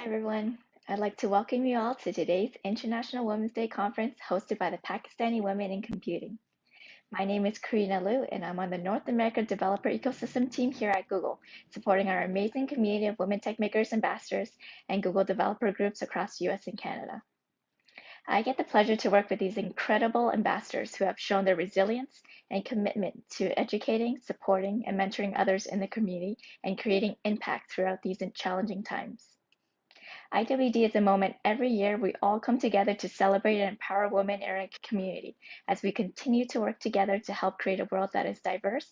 Hi, everyone. I'd like to welcome you all to today's International Women's Day conference hosted by the Pakistani Women in Computing. My name is Karina Liu, and I'm on the North America Developer Ecosystem team here at Google, supporting our amazing community of women tech makers ambassadors and Google developer groups across the US and Canada. I get the pleasure to work with these incredible ambassadors who have shown their resilience and commitment to educating, supporting, and mentoring others in the community and creating impact throughout these challenging times. IWD is a moment every year we all come together to celebrate and empower women in our community as we continue to work together to help create a world that is diverse,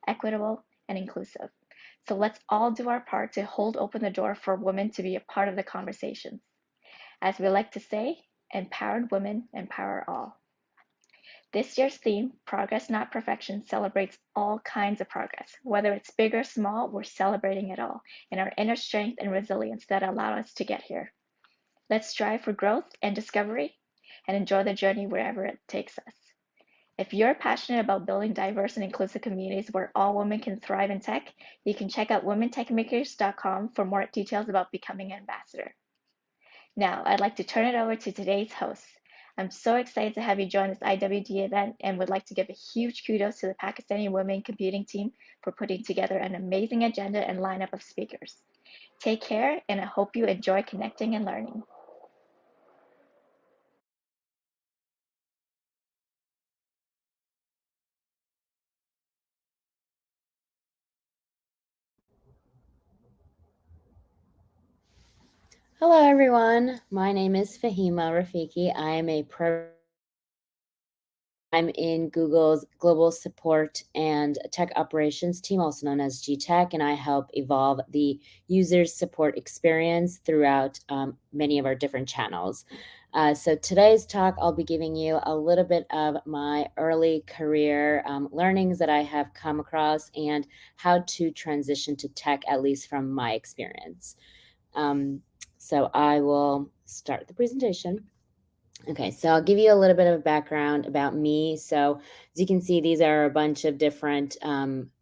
equitable, and inclusive. So let's all do our part to hold open the door for women to be a part of the conversations. As we like to say, empowered women empower all. This year's theme, Progress Not Perfection, celebrates all kinds of progress. Whether it's big or small, we're celebrating it all and our inner strength and resilience that allow us to get here. Let's strive for growth and discovery and enjoy the journey wherever it takes us. If you're passionate about building diverse and inclusive communities where all women can thrive in tech, you can check out womentechmakers.com for more details about becoming an ambassador. Now, I'd like to turn it over to today's host. I'm so excited to have you join this IWD event and would like to give a huge kudos to the Pakistani Women Computing team for putting together an amazing agenda and lineup of speakers. Take care, and I hope you enjoy connecting and learning. Hello, everyone. My name is Fahima Rafiqi. I'm in Google's Global Support and Tech Operations team, also known as GTech, and I help evolve the user's support experience throughout many of our different channels. So today's talk, I'll be giving you a little bit of my early career learnings that I have come across and how to transition to tech, at least from my experience. So I will start the presentation. Okay, so I'll give you a little bit of background about me. So as you can see, these are a bunch of different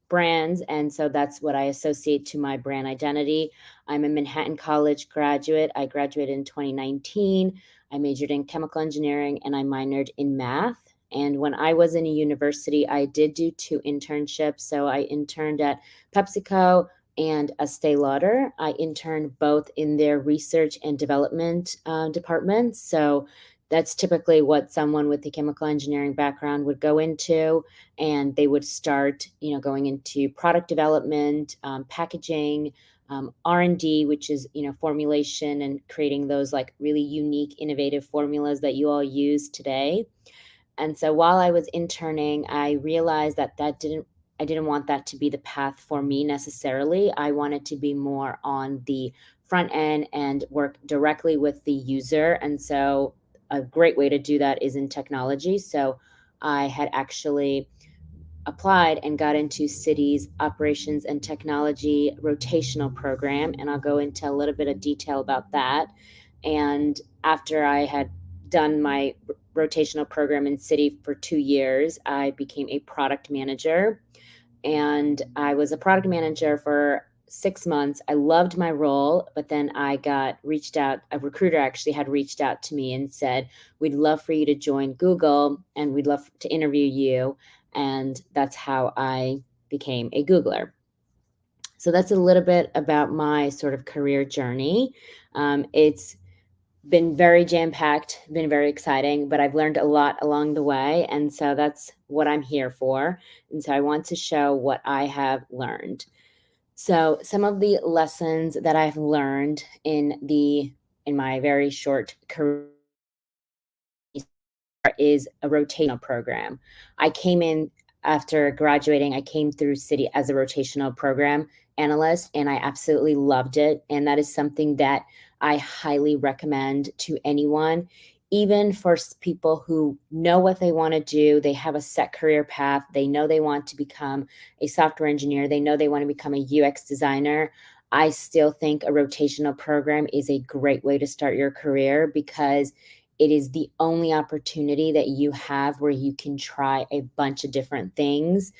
brands, and so that's what I associate to my brand identity. I'm a Manhattan College graduate. I graduated in 2019. I majored in chemical engineering, and I minored in math. And when I was in a university, I did do 2 internships. So I interned at PepsiCo and Estee Lauder. I interned both in their research and development departments. So that's typically what someone with a chemical engineering background would go into, and they would start, going into product development, packaging, R&D, which is, formulation and creating those like really unique, innovative formulas that you all use today. And so while I was interning, I realized that I didn't want that to be the path for me necessarily. I wanted to be more on the front end and work directly with the user. And so a great way to do that is in technology. So I had actually applied and got into Citi's operations and technology rotational program. And I'll go into a little bit of detail about that. And after I had done my rotational program in Citi for 2 years, I became a product manager. And I was a product manager for 6 months. I loved my role, but then I got reached out. A recruiter actually had reached out to me and said, "We'd love for you to join Google and we'd love to interview you." And that's how I became a Googler. So that's a little bit about my sort of career journey. It's been very jam-packed, been very exciting, but I've learned a lot along the way. And so that's what I'm here for. And so I want to show what I have learned. So some of the lessons that I've learned in my very short career is a rotational program. I came in after graduating, I came through Citi as a rotational program analyst, and I absolutely loved it. And that is something that I highly recommend to anyone, even for people who know what they want to do. They have a set career path. They know they want to become a software engineer. They know they want to become a UX designer. I still think a rotational program is a great way to start your career because it is the only opportunity that you have where you can try a bunch of different things.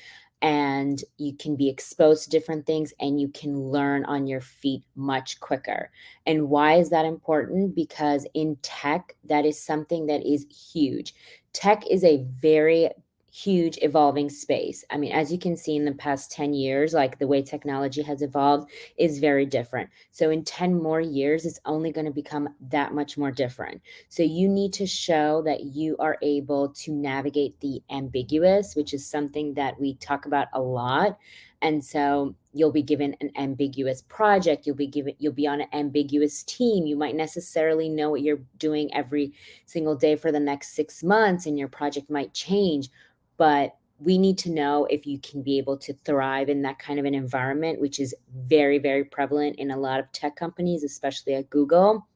and you can be exposed to different things and you can learn on your feet much quicker. And why is that important? Because in tech, that is something that is huge. Tech is a very huge evolving space. I mean, as you can see in the past 10 years, like the way technology has evolved is very different. So in 10 more years, it's only going to become that much more different. So you need to show that you are able to navigate the ambiguous, which is something that we talk about a lot. And so you'll be given an ambiguous project, you'll be on an ambiguous team. You might necessarily know what you're doing every single day for the next 6 months, and your project might change, but we need to know if you can be able to thrive in that kind of an environment, which is very, very prevalent in a lot of tech companies, especially at Google.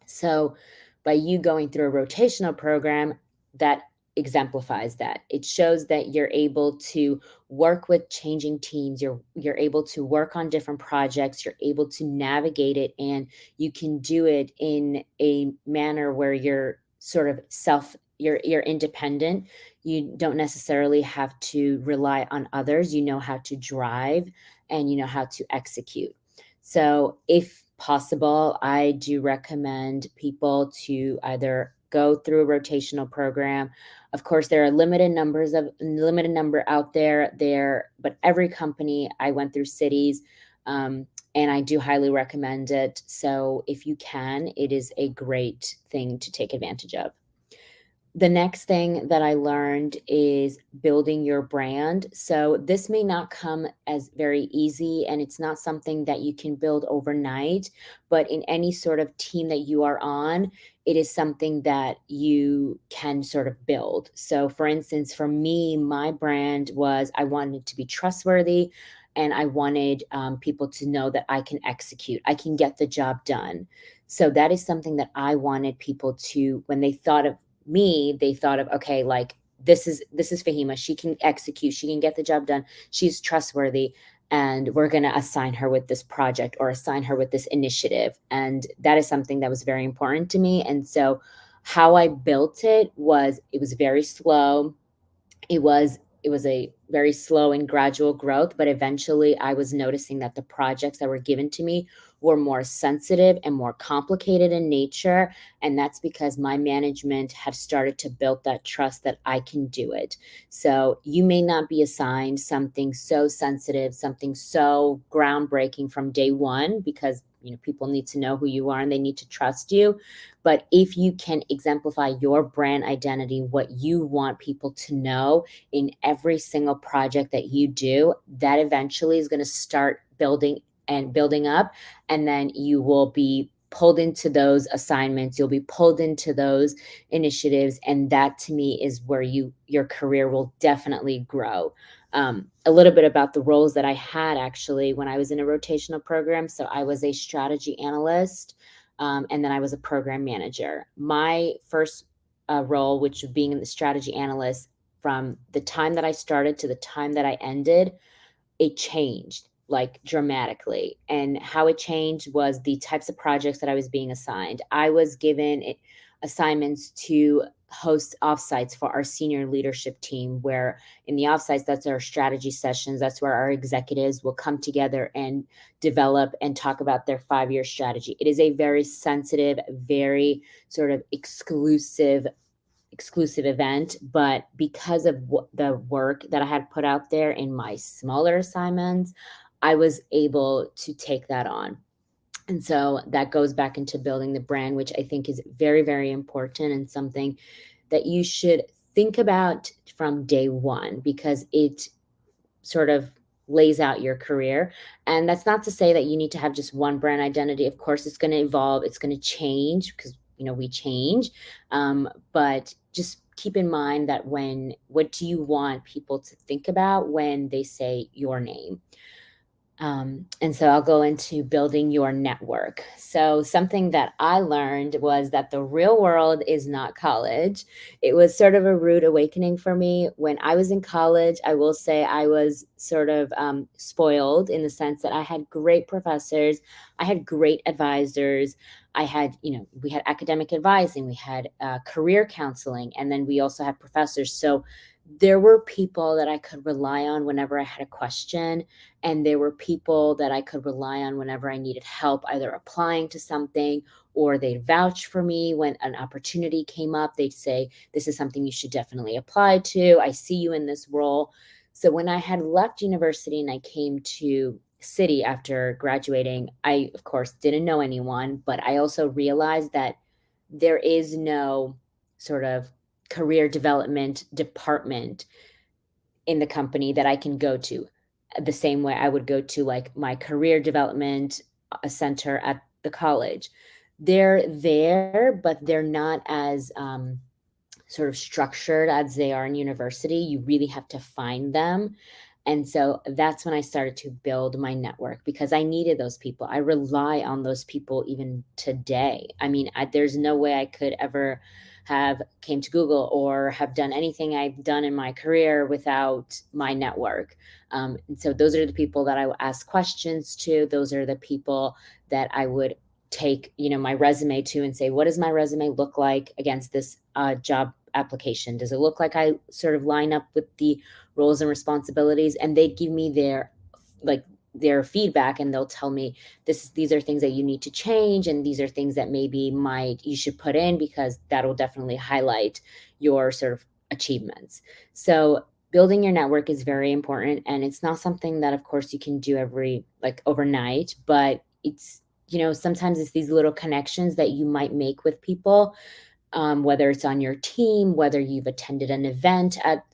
So by you going through a rotational program, that exemplifies that. It shows that you're able to work with changing teams, you're able to work on different projects, you're able to navigate it, and you can do it in a manner where you're sort of you're independent. You don't necessarily have to rely on others. You know how to drive and you know how to execute. So, if possible, I do recommend people to either go through a rotational program. Of course, there are limited number out there, but every company, I went through cities, and I do highly recommend it. So, if you can, it is a great thing to take advantage of. The next thing that I learned is building your brand. So this may not come as very easy, and it's not something that you can build overnight, but in any sort of team that you are on, it is something that you can sort of build. So for instance, for me, my brand was I wanted to be trustworthy, and I wanted people to know that I can execute, I can get the job done. So that is something that I wanted people to, when they thought of me, they thought of, okay, like this is Fahima. She can execute, she can get the job done, she's trustworthy, and we're going to assign her with this project or assign her with this initiative. And that is something that was very important to me. And so how I built it was very slow. It was a very slow and gradual growth, but eventually I was noticing that the projects that were given to me were more sensitive and more complicated in nature, and that's because my management had started to build that trust that I can do it. So you may not be assigned something so sensitive, something so groundbreaking from day one, because people need to know who you are and they need to trust you. But if you can exemplify your brand identity, what you want people to know in every single project that you do, that eventually is going to start building and building up. And then you will be pulled into those assignments, you'll be pulled into those initiatives, and that to me is where your career will definitely grow. A little bit about the roles that I had actually when I was in a rotational program. So I was a strategy analyst, and then I was a program manager. My first role, which was being the strategy analyst, from the time that I started to the time that I ended, it changed like dramatically. And how it changed was the types of projects that I was being assigned. I was given assignments to host offsites for our senior leadership team, where in the offsites, that's our strategy sessions. That's where our executives will come together and develop and talk about their 5-year strategy. It is a very sensitive, very sort of exclusive event, but because of the work that I had put out there in my smaller assignments, I was able to take that on. And so that goes back into building the brand, which I think is very, very important and something that you should think about from day one, because it sort of lays out your career. And that's not to say that you need to have just one brand identity. Of course, it's going to evolve, it's going to change, because we change. But just keep in mind that what do you want people to think about when they say your name? And so I'll go into building your network. So something that I learned was that the real world is not college. It was sort of a rude awakening for me. When I was in college, I will say I was sort of spoiled in the sense that I had great professors, I had great advisors. We had academic advising, we had career counseling, and then we also had professors. So there were people that I could rely on whenever I had a question, and there were people that I could rely on whenever I needed help, either applying to something, or they'd vouch for me when an opportunity came up. They'd say, "This is something you should definitely apply to. I see you in this role." So when I had left university and I came to city after graduating, I, of course, didn't know anyone, but I also realized that there is no sort of career development department in the company that I can go to the same way I would go to like my career development center at the college. They're there, but they're not as sort of structured as they are in university. You really have to find them. And so that's when I started to build my network because I needed those people. I rely on those people even today. I mean, there's no way I could ever have came to Google or have done anything I've done in my career without my network. And so those are the people that I would ask questions to. Those are the people that I would take, my resume to and say, what does my resume look like against this job application? Does it look like I sort of line up with the roles and responsibilities? And they'd give me their feedback, and they'll tell me these are things that you need to change, and these are things that maybe you should put in because that'll definitely highlight your sort of achievements. So building your network is very important, and it's not something that of course you can do overnight, but it's sometimes it's these little connections that you might make with people, whether it's on your team, whether you've attended an event at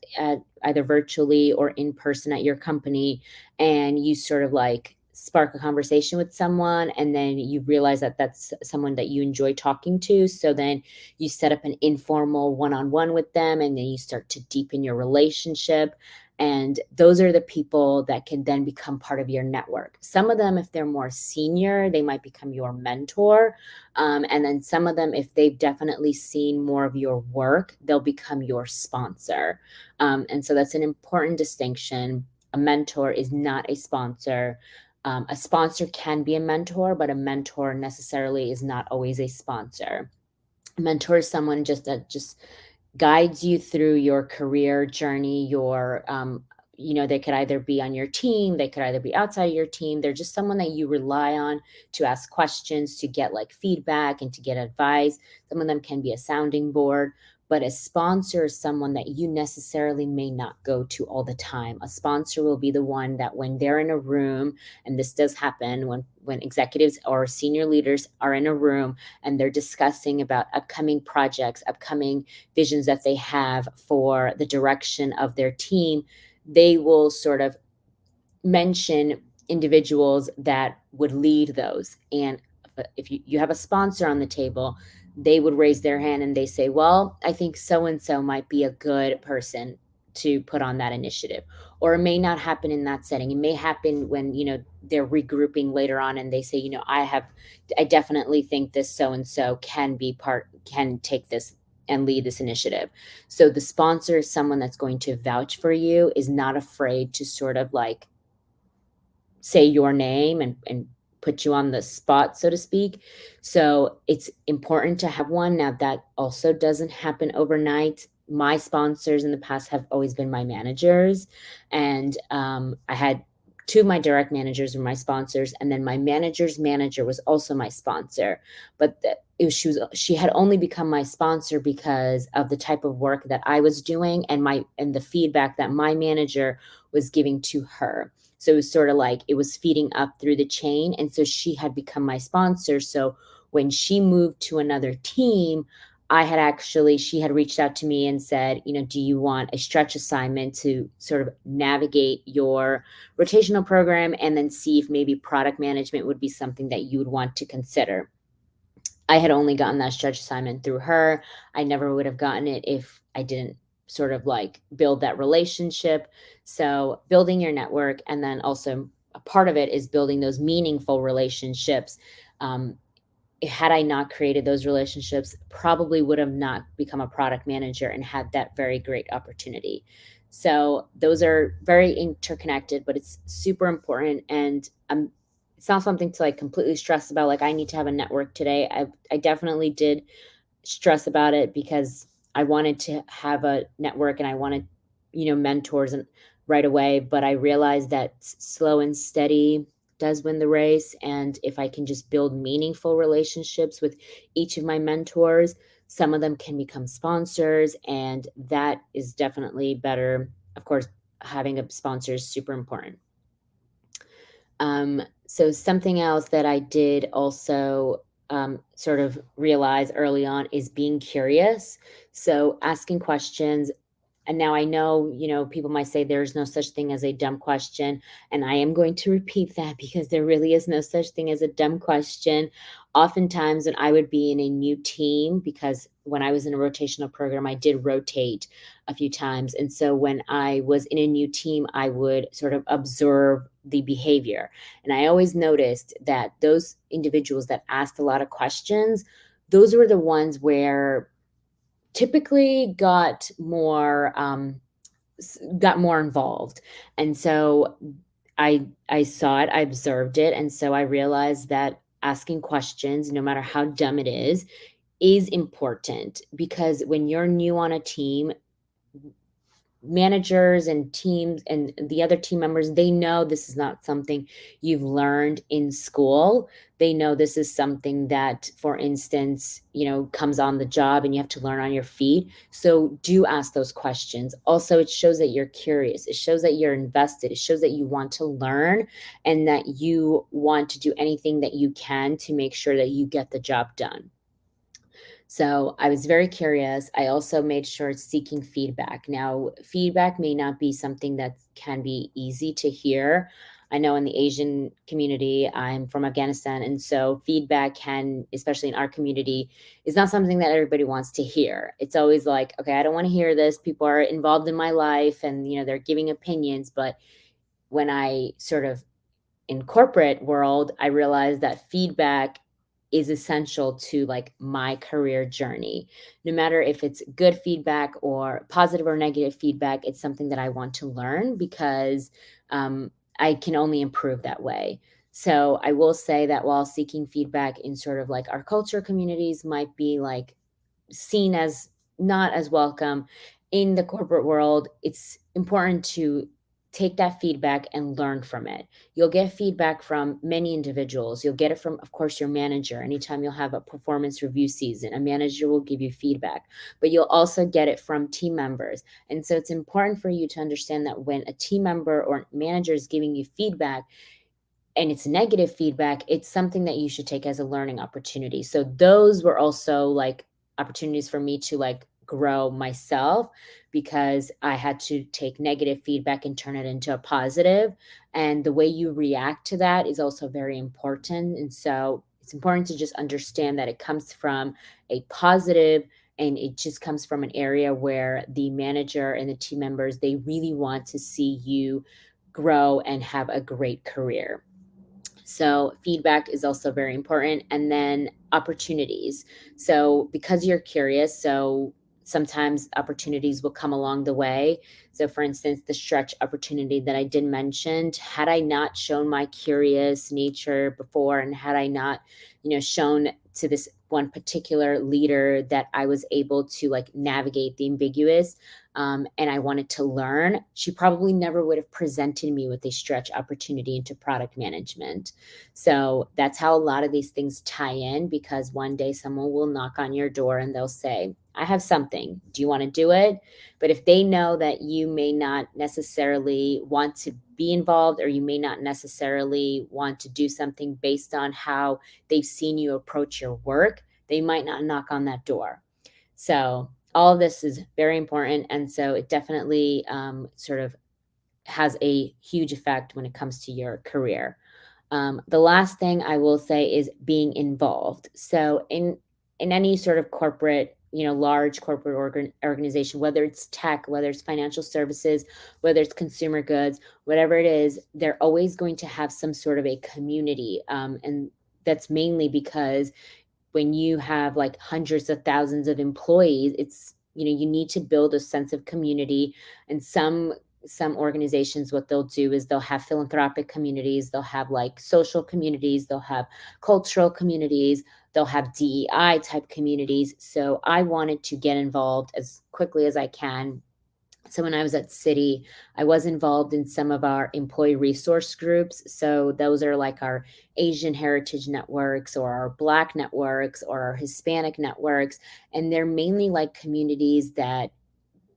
either virtually or in person at your company, and you sort of like spark a conversation with someone, and then you realize that that's someone that you enjoy talking to. So then you set up an informal one-on-one with them, and then you start to deepen your relationship. And those are the people that can then become part of your network. Some of them, if they're more senior, they might become your mentor. And then some of them, if they've definitely seen more of your work, they'll become your sponsor. And so that's an important distinction. A mentor is not a sponsor. A sponsor can be a mentor, but a mentor necessarily is not always a sponsor. A mentor is someone that just guides you through your career journey. They could either be on your team, they could either be outside your team. They're just someone that you rely on to ask questions, to get like feedback and to get advice. Some of them can be a sounding board, but a sponsor is someone that you necessarily may not go to all the time. A sponsor will be the one that when they're in a room, and this does happen when executives or senior leaders are in a room and they're discussing about upcoming projects, upcoming visions that they have for the direction of their team, they will sort of mention individuals that would lead those. And if you have a sponsor on the table, they would raise their hand and they say, well, I think so and so might be a good person to put on that initiative. Or it may not happen in that setting. It may happen when they're regrouping later on and they say, I definitely think this so and so can take this and lead this initiative. So the sponsor is someone that's going to vouch for you, is not afraid to sort of like say your name and put you on the spot, so to speak. So it's important to have one. Now, that also doesn't happen overnight. My sponsors in the past have always been my managers. And I had two of my direct managers were my sponsors. And then my manager's manager was also my sponsor. But she had only become my sponsor because of the type of work that I was doing and the feedback that my manager was giving to her. So it was sort of like it was feeding up through the chain. And so she had become my sponsor. So when she moved to another team, she had reached out to me and said, do you want a stretch assignment to sort of navigate your rotational program and then see if maybe product management would be something that you would want to consider. I had only gotten that stretch assignment through her. I never would have gotten it if I didn't sort of like build that relationship. So building your network, and then also a part of it is building those meaningful relationships. Had I not created those relationships, probably would have not become a product manager and had that very great opportunity. So those are very interconnected, but it's super important. And it's not something to like completely stress about. Like I need to have a network today. I definitely did stress about it because I wanted to have a network and I wanted mentors and right away, but I realized that slow and steady does win the race. And if I can just build meaningful relationships with each of my mentors, some of them can become sponsors, and that is definitely better. Of course, having a sponsor is super important. So something else that I did also sort of realize early on is being curious. So asking questions. And now I know, people might say there's no such thing as a dumb question. And I am going to repeat that because there really is no such thing as a dumb question. Oftentimes, when I would be in a new team, because when I was in a rotational program, I did rotate a few times. And so when I was in a new team, I would sort of observe the behavior. And I always noticed that those individuals that asked a lot of questions, those were the ones where typically got more involved. And so I saw it, I observed it, and so I realized that asking questions, no matter how dumb it is important, because when you're new on a team, managers and teams and the other team members, they know this is not something you've learned in school. They know this is something that, for instance, comes on the job and you have to learn on your feet. So do ask those questions. Also, it shows that you're curious. It shows that you're invested. It shows that you want to learn and that you want to do anything that you can to make sure that you get the job done. So I was very curious. I also made sure seeking feedback. Now, feedback may not be something that can be easy to hear. I know in the Asian community, I'm from Afghanistan, and so feedback can, especially in our community, is not something that everybody wants to hear. It's always like, okay, I don't want to hear this. People are involved in my life and, they're giving opinions. But when I sort of in corporate world, I realized that feedback is essential to like my career journey. No matter if it's good feedback or positive or negative feedback, it's something that I want to learn because I can only improve that way. So I will say that while seeking feedback in sort of like our culture communities might be like seen as not as welcome in the corporate world, it's important to take that feedback and learn from it. You'll get feedback from many individuals. You'll get it from, of course, your manager. Anytime you'll have a performance review season, a manager will give you feedback, but you'll also get it from team members. And so it's important for you to understand that when a team member or manager is giving you feedback, and it's negative feedback, it's something that you should take as a learning opportunity. So those were also like opportunities for me to like grow myself because I had to take negative feedback and turn it into a positive. And the way you react to that is also very important. And so it's important to just understand that it comes from a positive and it just comes from an area where the manager and the team members, they really want to see you grow and have a great career. So feedback is also very important. And then opportunities. So because you're curious, so sometimes opportunities will come along the way. So for instance, the stretch opportunity that I did mention, had I not shown my curious nature before, and had I not, shown to this one particular leader that I was able to like navigate the ambiguous, and I wanted to learn, she probably never would have presented me with a stretch opportunity into product management. So that's how a lot of these things tie in, because one day someone will knock on your door and they'll say, I have something. Do you want to do it? But if they know that you may not necessarily want to be involved, or you may not necessarily want to do something based on how they've seen you approach your work, they might not knock on that door. So all of this is very important. And so it definitely sort of has a huge effect when it comes to your career. The last thing I will say is being involved. So in any sort of corporate, large corporate organization, whether it's tech, whether it's financial services, whether it's consumer goods, whatever it is, they're always going to have some sort of a community. And that's mainly because when you have like hundreds of thousands of employees, it's, you need to build a sense of community. And some organizations, what they'll do is they'll have philanthropic communities, they'll have like social communities, they'll have cultural communities, they'll have DEI type communities. So I wanted to get involved as quickly as I can So when I was at Citi, I was involved in some of our employee resource groups. So those are like our Asian heritage networks or our Black networks or our Hispanic networks. And they're mainly like communities that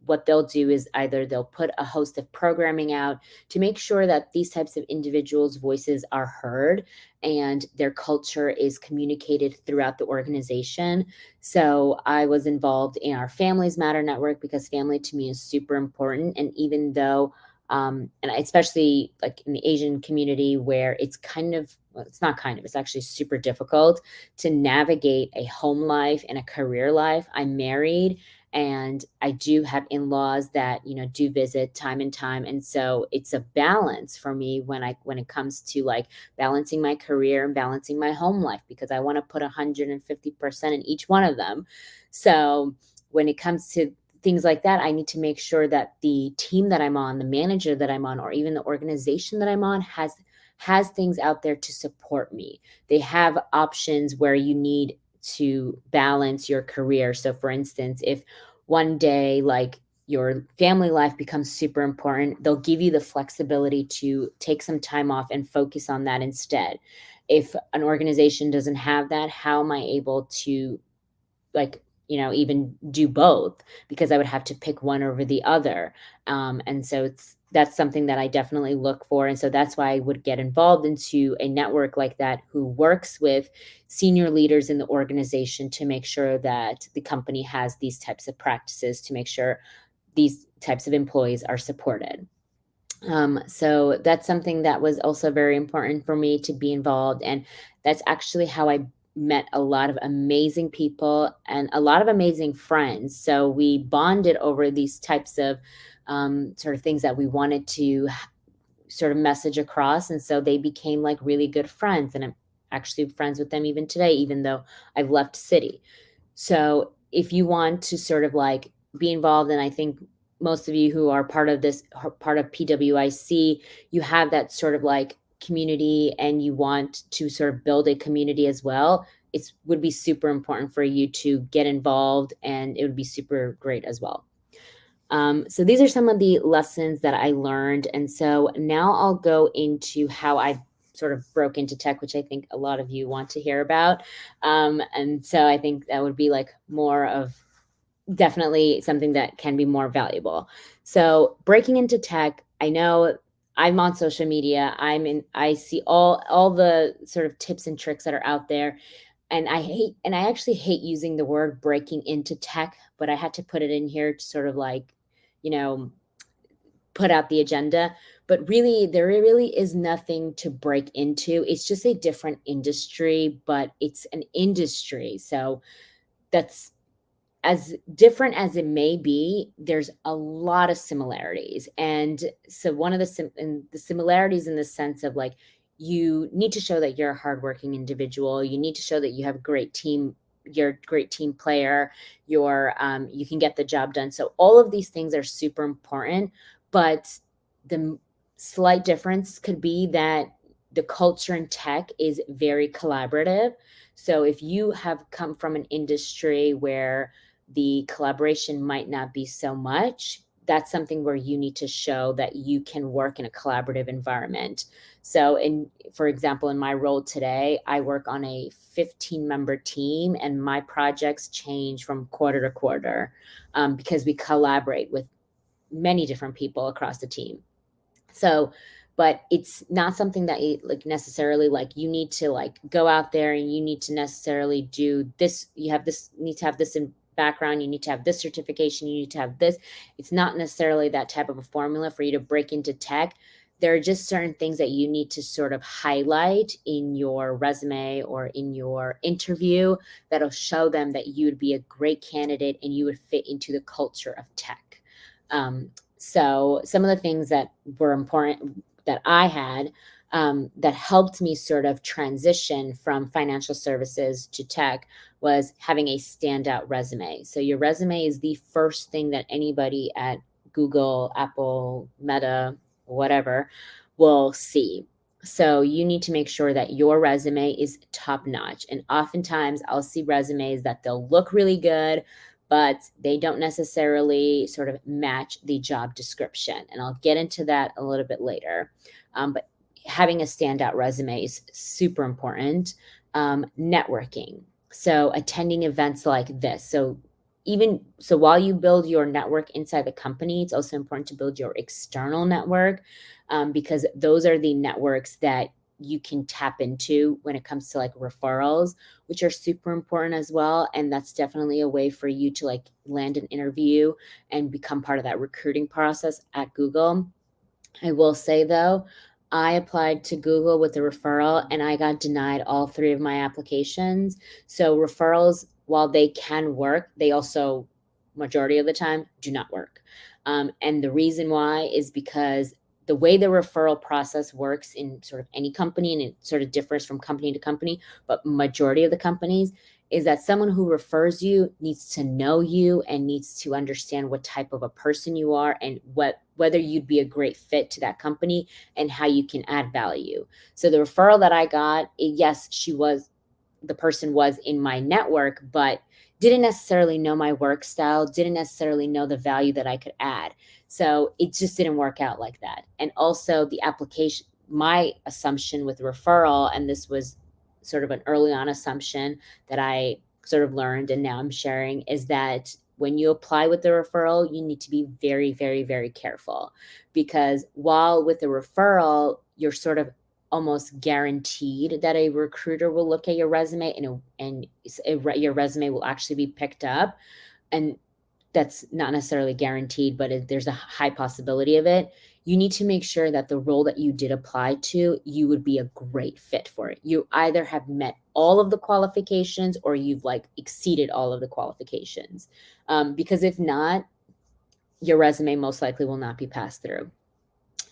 what they'll do is either they'll put a host of programming out to make sure that these types of individuals' voices are heard and their culture is communicated throughout the organization. So I was involved in our Families Matter network because family to me is super important. And even though, and especially like in the Asian community where it's kind of, well, it's not kind of, it's actually super difficult to navigate a home life and a career life. I'm married and I do have in-laws that do visit time and time, and so it's a balance for me when it comes to like balancing my career and balancing my home life because I want to put 150% in each one of them. So when it comes to things like that, I need to make sure that the team that I'm on, the manager that I'm on, or even the organization that I'm on has things out there to support me. They have options where you need to balance your career. So for instance, if one day like your family life becomes super important, they'll give you the flexibility to take some time off and focus on that instead. If an organization doesn't have that, how am I able to like even do both, because I would have to pick one over the other. And so that's something that I definitely look for. And so that's why I would get involved into a network like that who works with senior leaders in the organization to make sure that the company has these types of practices to make sure these types of employees are supported. So that's something that was also very important for me to be involved. And that's actually how I met a lot of amazing people and a lot of amazing friends. So we bonded over these types of sort of things that we wanted to sort of message across. And so they became like really good friends. And I'm actually friends with them even today, even though I've left Citi. So if you want to sort of like be involved, and I think most of you who are part of this, part of PWIC, you have that sort of like community and you want to sort of build a community as well. It would be super important for you to get involved and it would be super great as well. So these are some of the lessons that I learned. And so now I'll go into how I sort of broke into tech, which I think a lot of you want to hear about. And so I think that would be like more of definitely something that can be more valuable. So breaking into tech, I know I'm on social media. I see all the sort of tips and tricks that are out there. And I actually hate using the word breaking into tech, but I had to put it in here to sort of like, you know, put out the agenda. But really, there really is nothing to break into. It's just a different industry, but it's an industry. So that's as different as it may be, there's a lot of similarities. And so one of the similarities in the sense of like, you need to show that you're a hardworking individual. You need to show that you have a great team. You're a great team player. You can get the job done. So all of these things are super important. But the slight difference could be that the culture in tech is very collaborative. So if you have come from an industry where the collaboration might not be so much, that's something where you need to show that you can work in a collaborative environment. So for example, in my role today, I work on a 15-member team and my projects change from quarter to quarter, because we collaborate with many different people across the team. So, but it's not something that you like necessarily like you need to like go out there and you need to necessarily do this. You have this, need to have this in background. You need to have this certification. You need to have this. It's not necessarily that type of a formula for you to break into tech. There are just certain things that you need to sort of highlight in your resume or in your interview that'll show them that you would be a great candidate and you would fit into the culture of tech. So some of the things that were important that I had, that helped me sort of transition from financial services to tech was having a standout resume. So your resume is the first thing that anybody at Google, Apple, Meta, whatever will see. So you need to make sure that your resume is top notch. And oftentimes I'll see resumes that they'll look really good, but they don't necessarily sort of match the job description. And I'll get into that a little bit later. But having a standout resume is super important. Networking. So attending events like this. So while you build your network inside the company, it's also important to build your external network, because those are the networks that you can tap into when it comes to like referrals, which are super important as well. And that's definitely a way for you to like land an interview and become part of that recruiting process at Google. I will say though, I applied to Google with a referral and I got denied all three of my applications. So referrals, while they can work, they also, majority of the time, do not work. And the reason why is because the way the referral process works in sort of any company, and it sort of differs from company to company, but majority of the companies, is that someone who refers you needs to know you and needs to understand what type of a person you are and whether you'd be a great fit to that company and how you can add value. So the referral that I got, yes, the person was in my network, but didn't necessarily know my work style, didn't necessarily know the value that I could add. So it just didn't work out like that. And also the application, my assumption with referral, and this was sort of an early on assumption that I sort of learned and now I'm sharing, is that when you apply with the referral, you need to be very, very, very careful, because while with a referral, you're sort of almost guaranteed that a recruiter will look at your resume and your resume will actually be picked up. And that's not necessarily guaranteed, but there's a high possibility of it. You need to make sure that the role that you did apply to, you would be a great fit for it. You either have met all of the qualifications or you've like exceeded all of the qualifications. Because if not, your resume most likely will not be passed through.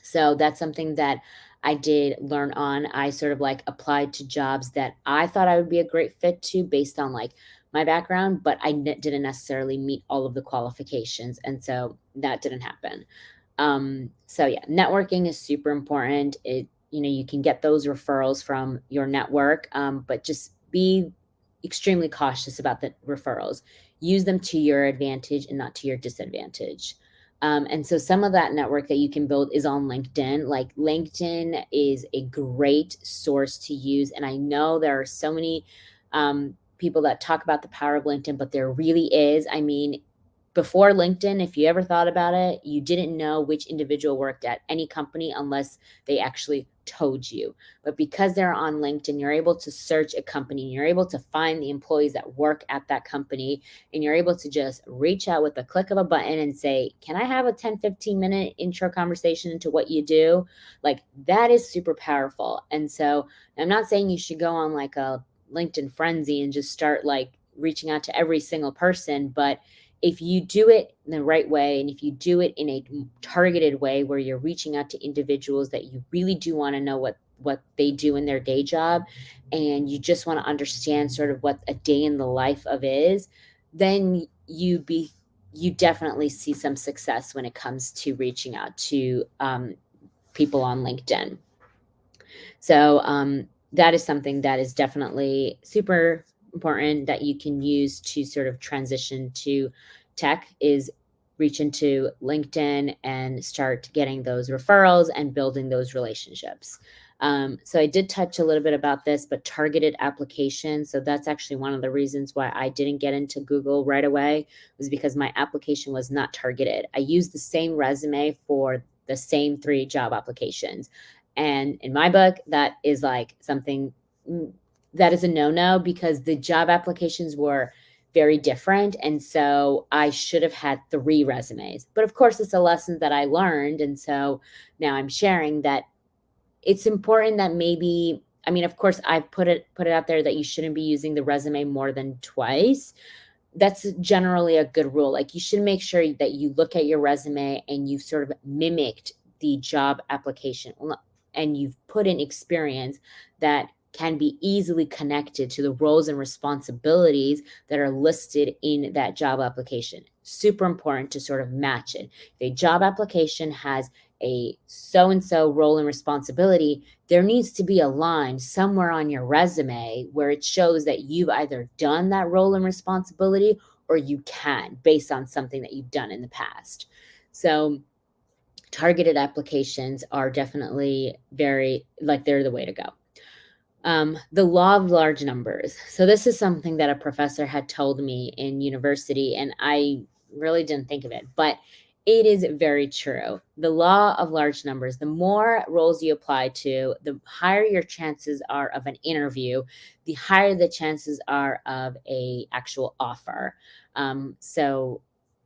So that's something that I did learn on. I sort of like applied to jobs that I thought I would be a great fit to based on like my background, but didn't necessarily meet all of the qualifications. And so that didn't happen. So yeah, networking is super important. You can get those referrals from your network, but just be extremely cautious about the referrals. Use them to your advantage and not to your disadvantage. And so some of that network that you can build is on LinkedIn. Like LinkedIn is a great source to use. And I know there are so many people that talk about the power of LinkedIn, but there really is. I mean, before LinkedIn, if you ever thought about it, you didn't know which individual worked at any company unless they actually told you. But because they're on LinkedIn, you're able to search a company, and you're able to find the employees that work at that company, and you're able to just reach out with a click of a button and say, can I have a 10-15 minute intro conversation into what you do? Like that is super powerful. And so I'm not saying you should go on like a LinkedIn frenzy and just start like reaching out to every single person, but if you do it in the right way, and if you do it in a targeted way where you're reaching out to individuals that you really do want to know what they do in their day job, and you just want to understand sort of what a day in the life of is, then you definitely see some success when it comes to reaching out to people on LinkedIn. So that is something that is definitely super important that you can use to sort of transition to tech, is reach into LinkedIn and start getting those referrals and building those relationships. So I did touch a little bit about this, but targeted application. So that's actually one of the reasons why I didn't get into Google right away, was because my application was not targeted. I used the same resume for the same 3 job applications. And in my book, that is like something that is a no-no, because the job applications were very different. And so I should have had 3 resumes. But of course, it's a lesson that I learned. And so now I'm sharing that it's important that maybe, I mean, of course, I've put it out there that you shouldn't be using the resume more than twice. That's generally a good rule. Like you should make sure that you look at your resume and you've sort of mimicked the job application, and you've put in experience that can be easily connected to the roles and responsibilities that are listed in that job application. Super important to sort of match it. If a job application has a so-and-so role and responsibility, there needs to be a line somewhere on your resume where it shows that you've either done that role and responsibility or you can based on something that you've done in the past. So targeted applications are definitely very, like, they're the way to go. The law of large numbers. So this is something that a professor had told me in university, and I really didn't think of it, but it is very true. The law of large numbers, the more roles you apply to, the higher your chances are of an interview, the higher the chances are of a actual offer. So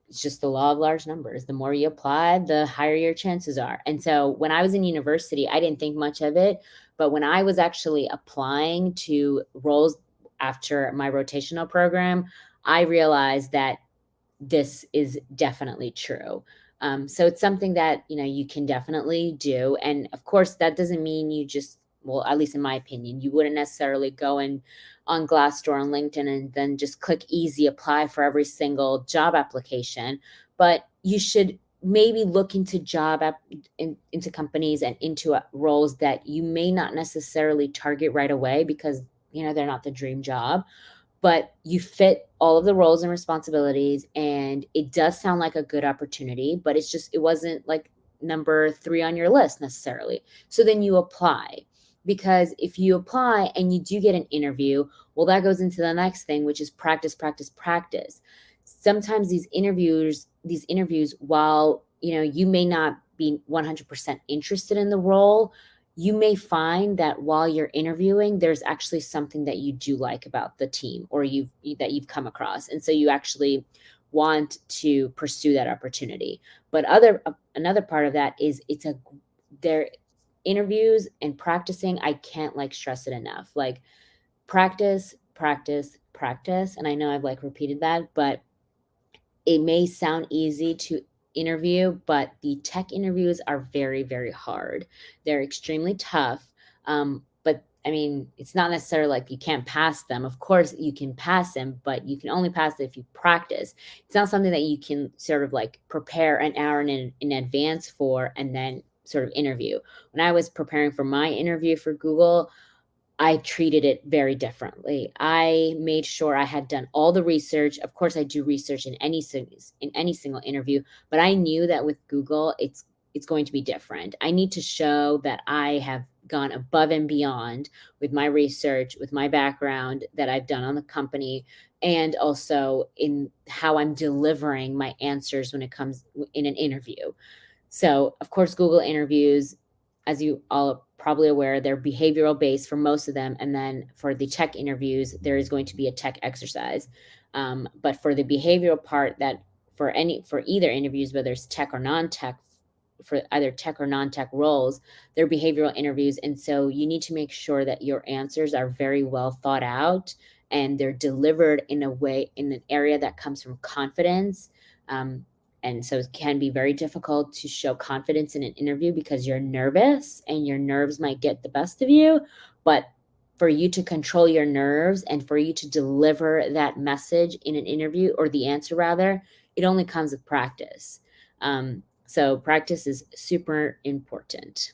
it's just the law of large numbers. The more you apply, the higher your chances are. And so when I was in university, I didn't think much of it. But when I was actually applying to roles after my rotational program, I realized that this is definitely true. So it's something that, you can definitely do. And of course, that doesn't mean you just, well, at least in my opinion, you wouldn't necessarily go in on Glassdoor and LinkedIn and then just click easy apply for every single job application. But you should maybe look into into companies and into roles that you may not necessarily target right away because they're not the dream job, but you fit all of the roles and responsibilities, and it does sound like a good opportunity, but it wasn't like number 3 on your list necessarily. So then you apply, because if you apply and you do get an interview, well, that goes into the next thing, which is practice, practice, practice. Sometimes these interviews, while you may not be 100% interested in the role, you may find that while you're interviewing, there's actually something that you do like about the team, or that you've come across, and so you actually want to pursue that opportunity. But another part of that is their interviews and practicing. I can't stress it enough. Like, practice, practice, practice. And I know I've repeated that, but it may sound easy to interview, but the tech interviews are very, very hard. They're extremely tough. But I mean, it's not necessarily like you can't pass them. Of course, you can pass them, but you can only pass it if you practice. It's not something that you can sort of prepare an hour in advance for and then sort of interview. When I was preparing for my interview for Google, I treated it very differently. I made sure I had done all the research. Of course, I do research in any single interview, but I knew that with Google, it's going to be different. I need to show that I have gone above and beyond with my research, with my background that I've done on the company, and also in how I'm delivering my answers when it comes in an interview. So, of course, Google interviews, as you all are probably aware, they're behavioral based for most of them. And then for the tech interviews, there is going to be a tech exercise. But for the behavioral part, that for either interviews, whether it's tech or non-tech, for either tech or non-tech roles, they're behavioral interviews. And so you need to make sure that your answers are very well thought out and they're delivered in an area that comes from confidence. And so it can be very difficult to show confidence in an interview because you're nervous and your nerves might get the best of you. But for you to control your nerves and for you to deliver that message in an interview, or the answer rather, it only comes with practice. So practice is super important.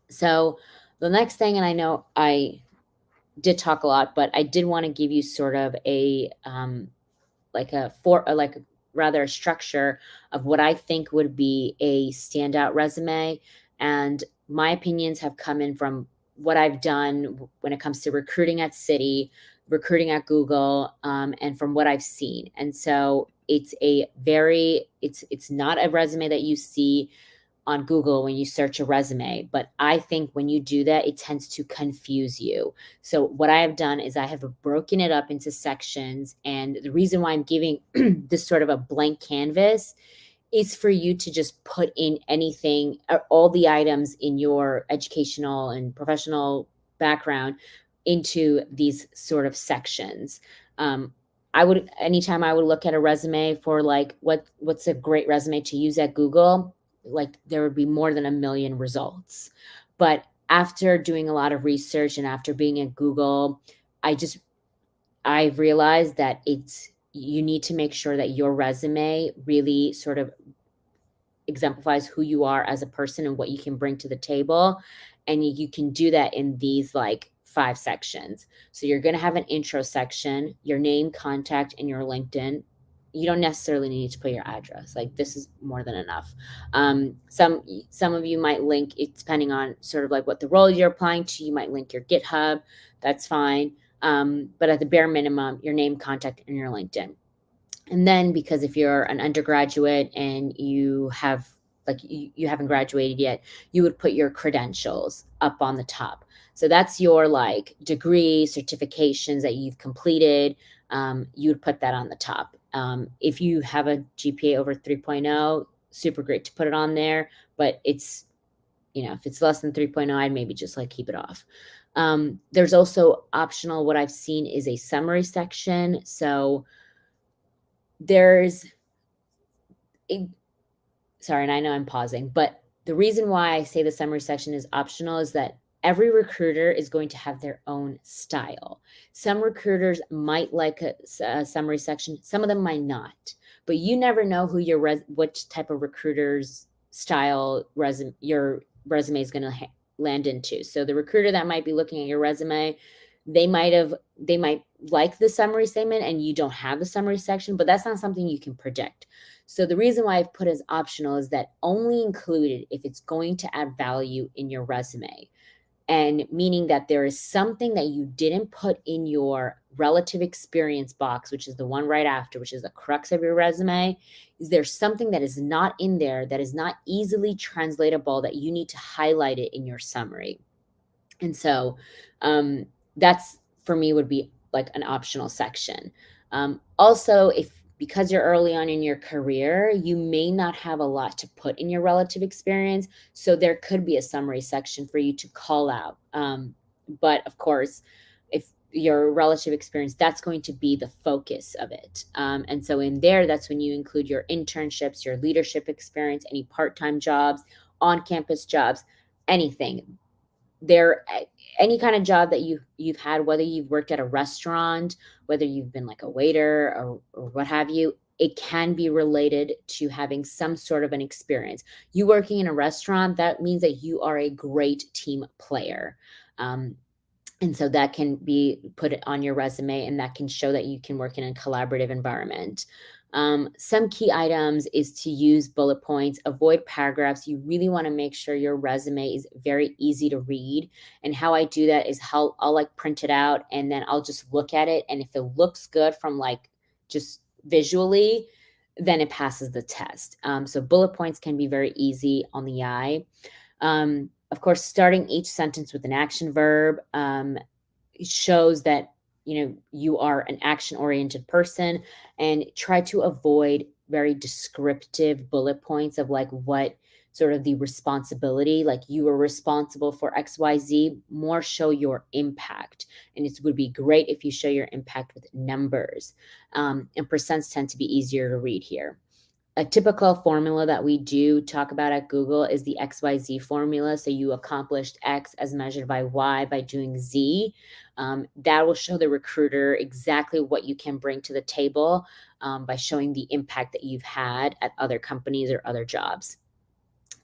So the next thing, and I know I did talk a lot, but I did want to give you sort of a rather a structure of what I think would be a standout resume. And my opinions have come in from what I've done when it comes to recruiting at Citi, recruiting at Google, and from what I've seen. And so it's not a resume that you see on Google when you search a resume. But I think when you do that, it tends to confuse you. So what I have done is I have broken it up into sections. And the reason why I'm giving this sort of a blank canvas is for you to just put in anything, all the items in your educational and professional background into these sort of sections. Anytime I would look at a resume for what's a great resume to use at Google, there would be more than 1 million results. But after doing a lot of research and after being at Google, I realized that you need to make sure that your resume really sort of exemplifies who you are as a person and what you can bring to the table. And you can do that in these 5 sections. So you're going to have an intro section, your name, contact, and your LinkedIn. you don't necessarily need to put your address. Like, this is more than enough. Some of you might link it, depending on sort of like what the role you're applying to. You might link your GitHub. That's fine. But at the bare minimum, your name, contact, and your LinkedIn. And then, because if you're an undergraduate and you have like you haven't graduated yet, you would put your credentials up on the top. So that's your like degree, certifications that you've completed. You would put that on the top. If you have a GPA over 3.0, super great to put it on there. But it's, if it's less than 3.0, I'd maybe just like keep it off. There's also optional, what I've seen is a summary section. So there's sorry, and I know I'm pausing, but the reason why I say the summary section is optional is that every recruiter is going to have their own style. Some recruiters might like a summary section, some of them might not, but you never know who which type of recruiter's style your resume is going to land into. So the recruiter that might be looking at your resume, they might like the summary statement and you don't have the summary section, but that's not something you can predict. So the reason why I've put as optional is that only included if it's going to add value in your resume. And meaning that there is something that you didn't put in your relative experience box, which is the one right after, which is the crux of your resume. Is there something that is not in there that is not easily translatable that you need to highlight it in your summary? And so that's, for me, would be like an optional section. Also, because you're early on in your career, you may not have a lot to put in your relative experience. So there could be a summary section for you to call out. But of course, if your relative experience, that's going to be the focus of it. And so in there, that's when you include your internships, your leadership experience, any part-time jobs, on-campus jobs, anything. Any kind of job that you've had, whether you've worked at a restaurant, whether you've been like a waiter or what have you, it can be related to having some sort of an experience. You working in a restaurant, that means that you are a great team player. And so that can be put on your resume, and that can show that you can work in a collaborative environment. Some key items is to use bullet points, avoid paragraphs. You really want to make sure your resume is very easy to read. And how I do that is I'll like print it out and then I'll just look at it. And if it looks good from like just visually, then it passes the test. So bullet points can be very easy on the eye. Of course, starting each sentence with an action verb shows that you are an action-oriented person, and try to avoid very descriptive bullet points of like what sort of the responsibility, like you are responsible for XYZ. More show your impact, and it would be great if you show your impact with numbers, and percents tend to be easier to read here. A typical formula that we do talk about at Google is the XYZ formula. So you accomplished X as measured by Y by doing Z. That will show the recruiter exactly what you can bring to the table by showing the impact that you've had at other companies or other jobs.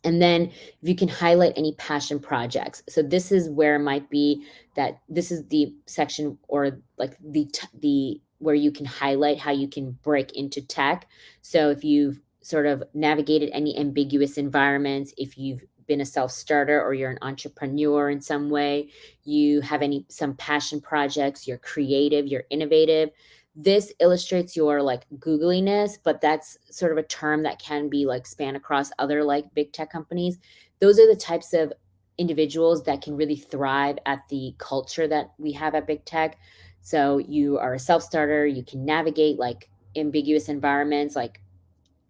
And then if you can highlight any passion projects. So this is where it might be that this is the section, or like the where you can highlight how you can break into tech. So if you've sort of navigated any ambiguous environments, if you've been a self-starter or you're an entrepreneur in some way, you have some passion projects, you're creative, you're innovative. This illustrates your like googliness, but that's sort of a term that can be like span across other like big tech companies. Those are the types of individuals that can really thrive at the culture that we have at big tech. So you are a self-starter, you can navigate like ambiguous environments, like,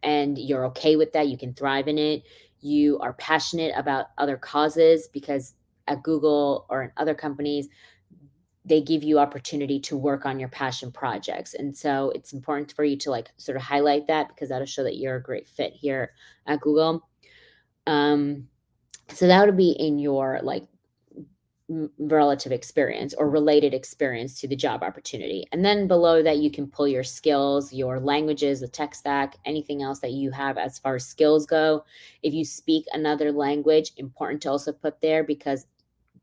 and you're okay with that, you can thrive in it. You are passionate about other causes, because at Google or in other companies, they give you opportunity to work on your passion projects. And so it's important for you to like sort of highlight that, because that'll show that you're a great fit here at Google. So that would be in your like relative experience or related experience to the job opportunity. And then below that, you can pull your skills, your languages, the tech stack, anything else that you have as far as skills go. If you speak another language, important to also put there, because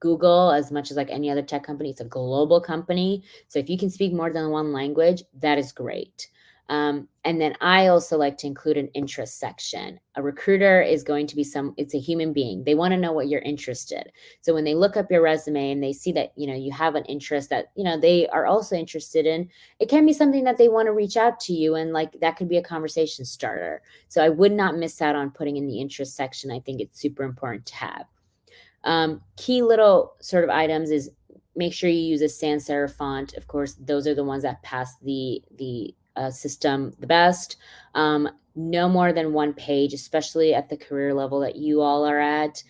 Google, as much as like any other tech company, it's a global company. So if you can speak more than one language, that is great. And then I also like to include an interest section. A recruiter is going to be it's a human being. They want to know what you're interested. So when they look up your resume and they see that, you have an interest that, they are also interested in, it can be something that they want to reach out to you. And like, that could be a conversation starter. So I would not miss out on putting in the interest section. I think it's super important to have. Key little sort of items is make sure you use a sans serif font. Of course, those are the ones that pass the system the best. No more than one page, especially at the career level that you all are at.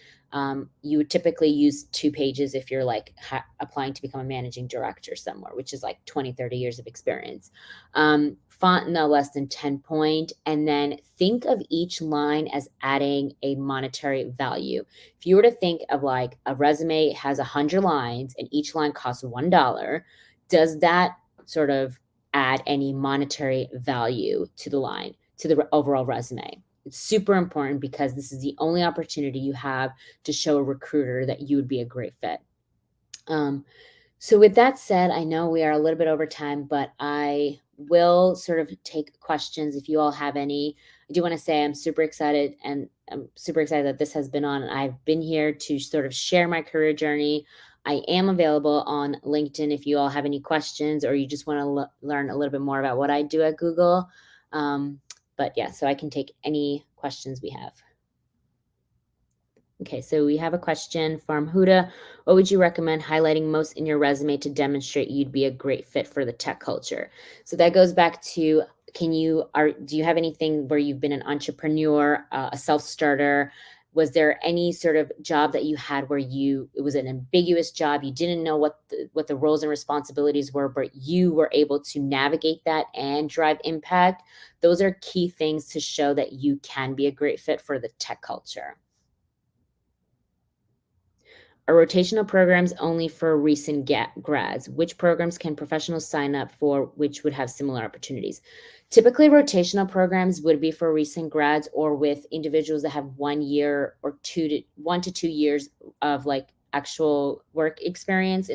You would typically use 2 pages if you're like applying to become a managing director somewhere, which is like 20, 30 years of experience. Font no less than 10 point. And then think of each line as adding a monetary value. If you were to think of like a resume has 100 lines and each line costs $1, does that sort of add any monetary value to the line, to the overall resume? It's super important because this is the only opportunity you have to show a recruiter that you would be a great fit. So with that said, I know we are a little bit over time, but I will sort of take questions if you all have any. I do want to say I'm super excited, and I'm super excited that this has been on. I've been here to sort of share my career journey. I am available on LinkedIn if you all have any questions or you just want to learn a little bit more about what I do at Google. But yeah, so I can take any questions we have. Okay, so we have a question from Huda. What would you recommend highlighting most in your resume to demonstrate you'd be a great fit for the tech culture? So that goes back to, do you have anything where you've been an entrepreneur, a self-starter? Was there any sort of job that you had where it was an ambiguous job, you didn't know what the roles and responsibilities were, but you were able to navigate that and drive impact? Those are key things to show that you can be a great fit for the tech culture. Are rotational programs only for recent grads? Which programs can professionals sign up for which would have similar opportunities? Typically, rotational programs would be for recent grads or with individuals that have 1 year or 1 to 2 years of like actual work experience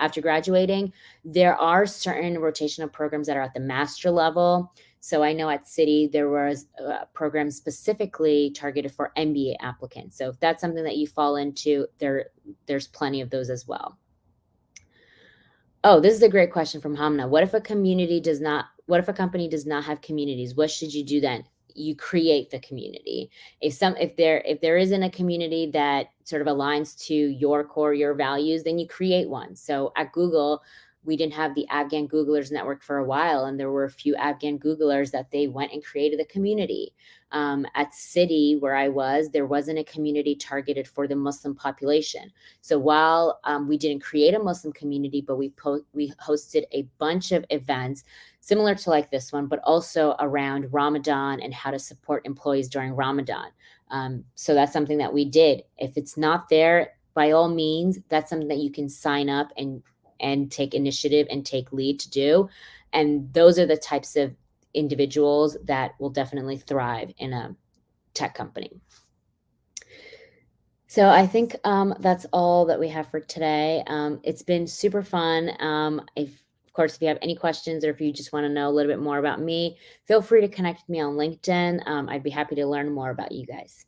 after graduating. There are certain rotational programs that are at the master level. So I know at Citi, there was a program specifically targeted for MBA applicants. So if that's something that you fall into, there's plenty of those as well. Oh, this is a great question from Hamna. What if a company does not have communities? What should you do then? You create the community. If there isn't a community that sort of aligns to your core, your values, then you create one. So at Google, we didn't have the Afghan Googlers network for a while, and there were a few Afghan Googlers that they went and created a community. At Citi, where I was, there wasn't a community targeted for the Muslim population. So while we didn't create a Muslim community, but we hosted a bunch of events similar to like this one, but also around Ramadan and how to support employees during Ramadan. So that's something that we did. If it's not there, by all means, that's something that you can sign up and take initiative and take lead to do. And those are the types of individuals that will definitely thrive in a tech company. So I think that's all that we have for today. It's been super fun. Of course, if you have any questions or if you just want to know a little bit more about me, feel free to connect with me on LinkedIn. I'd be happy to learn more about you guys.